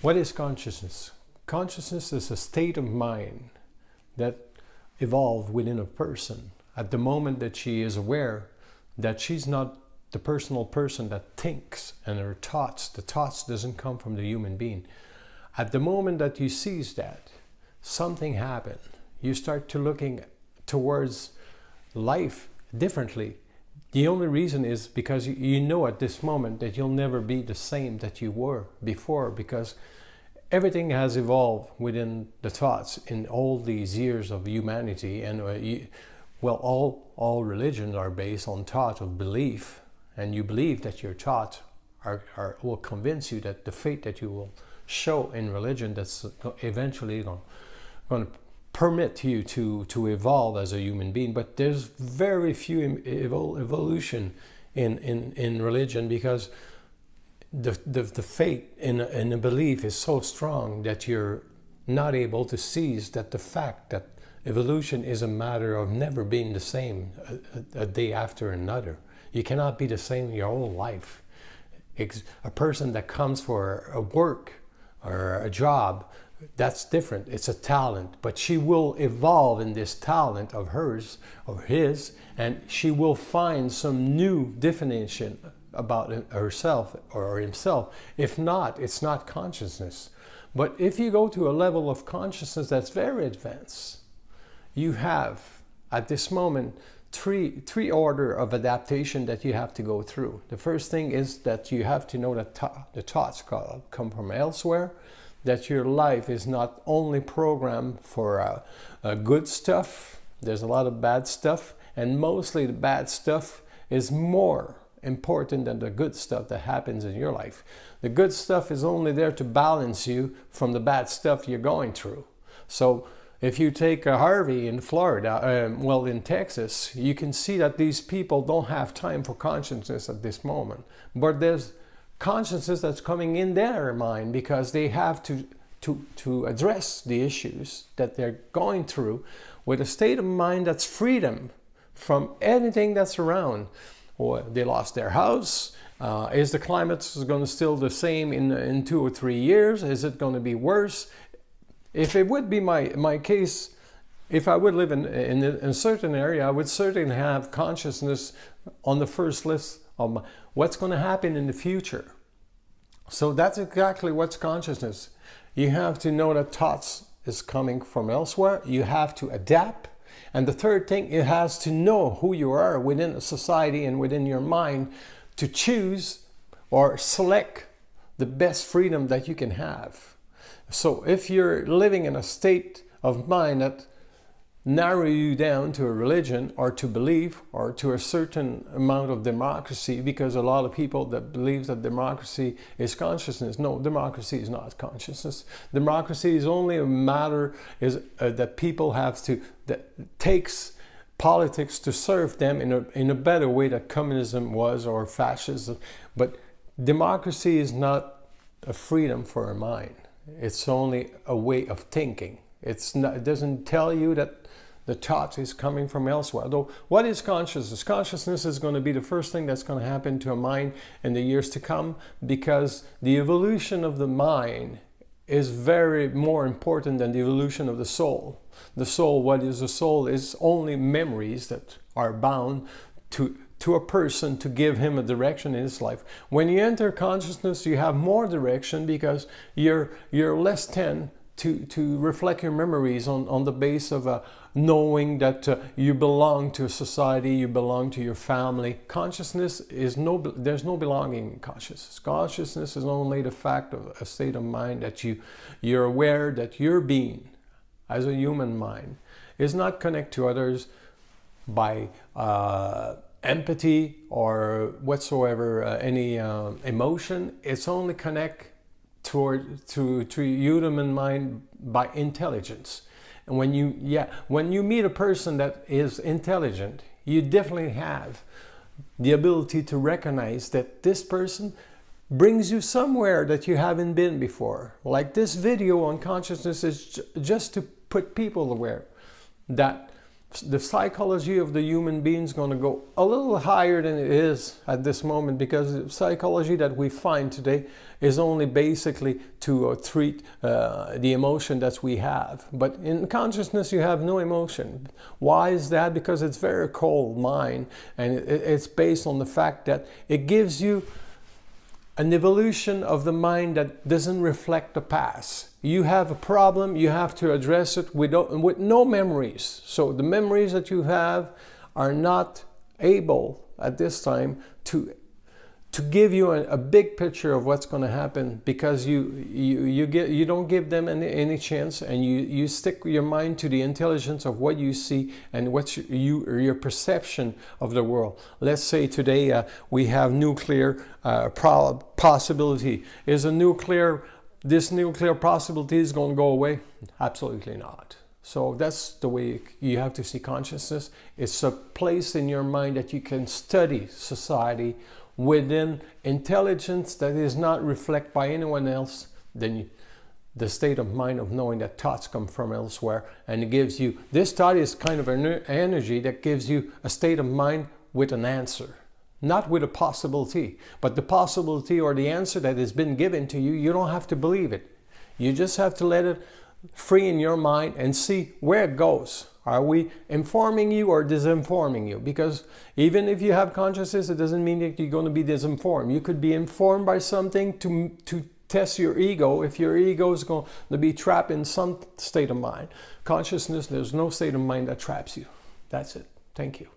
What is consciousness? Consciousness is a state of mind that evolved within a person at the moment that she is aware that she's not the personal person that thinks, and her thoughts, the thoughts doesn't come from the human being. At the moment that you seize that, something happened. You start to looking towards life differently. The only reason is because you know at this moment that you'll never be the same that you were before, because everything has evolved within the thoughts in all these years of humanity. And well, all religions are based on thought of belief, and you believe that your thoughts will convince you that the fate that you will show in religion that's eventually going to permit you to evolve as a human being. But there's very few evolution in religion, because the faith in a belief is so strong that you're not able to seize that the fact that evolution is a matter of never being the same a day after another. You cannot be the same your whole life. A person that comes for a work or a job, that's different. It's a talent, but she will evolve in this talent of hers or his, and she will find some new definition about herself or himself. If not, it's not consciousness. But if you go to a level of consciousness that's very advanced, you have at this moment three order of adaptation that you have to go through. The first thing is that you have to know that the thoughts come from elsewhere, that your life is not only programmed for good stuff. There's a lot of bad stuff, and mostly the bad stuff is more important than the good stuff that happens in your life. The good stuff is only there to balance you from the bad stuff you're going through. So if you take Harvey in Florida, well, in Texas, you can see that these people don't have time for consciousness at this moment. But there's consciousness that's coming in their mind, because they have to address the issues that they're going through with a state of mind that's freedom from anything that's around. Or they lost their house. Is the climate going to still the same in 2 or 3 years? Is it going to be worse? If it would be my case, if I would live in a certain area, I would certainly have consciousness on the first list of what's going to happen in the future. So that's exactly what's consciousness. You have to know that thoughts is coming from elsewhere. You have to adapt. And the third thing, it has to know who you are within a society and within your mind to choose or select the best freedom that you can have. So if you're living in a state of mind that narrow you down to a religion or to belief or to a certain amount of democracy, because a lot of people that believe that democracy is consciousness. No, democracy is not consciousness. Democracy is only a matter that people have to, that takes politics to serve them in a better way that communism was, or fascism. But democracy is not a freedom for a mind. It's only a way of thinking. It's not, it doesn't tell you that the thought is coming from elsewhere. Though, what is consciousness? Consciousness is going to be the first thing that's going to happen to a mind in the years to come, because the evolution of the mind is very more important than the evolution of the soul. The soul, what is the soul? Is only memories that are bound to a person to give him a direction in his life. When you enter consciousness, you have more direction, because you're less tend to reflect your memories on the base of knowing that you belong to a society, you belong to your family. Consciousness is there's no belonging in consciousness. Consciousness is only the fact of a state of mind that you're aware that your being, as a human mind, is not connected to others by empathy or whatsoever, any emotion. It's only connect to human mind by intelligence. And when you meet a person that is intelligent, you definitely have the ability to recognize that this person brings you somewhere that you haven't been before. Like this video on consciousness is just to put people aware that the psychology of the human being is going to go a little higher than it is at this moment, because the psychology that we find today is only basically to treat the emotion that we have. But in consciousness, you have no emotion. Why is that? Because it's very cold mind, and it's based on the fact that it gives you an evolution of the mind that doesn't reflect the past. You have a problem, you have to address it with no memories. So the memories that you have are not able at this time to give you a big picture of what's going to happen, because you don't give them any chance, and you stick your mind to the intelligence of what you see and what's your perception of the world. Let's say today we have nuclear possibility. Is this nuclear possibility is going to go away? Absolutely not. So that's the way you have to see consciousness. It's a place in your mind that you can study society within intelligence that is not reflected by anyone else than the state of mind of knowing that thoughts come from elsewhere. And it gives you, this thought is kind of an energy that gives you a state of mind with an answer. Not with a possibility, but the possibility or the answer that has been given to you, you don't have to believe it. You just have to let it free in your mind and see where it goes. Are we informing you or disinforming you? Because even if you have consciousness, it doesn't mean that you're going to be disinformed. You could be informed by something to test your ego. If your ego is going to be trapped in some state of mind. Consciousness, there's no state of mind that traps you. That's it. Thank you.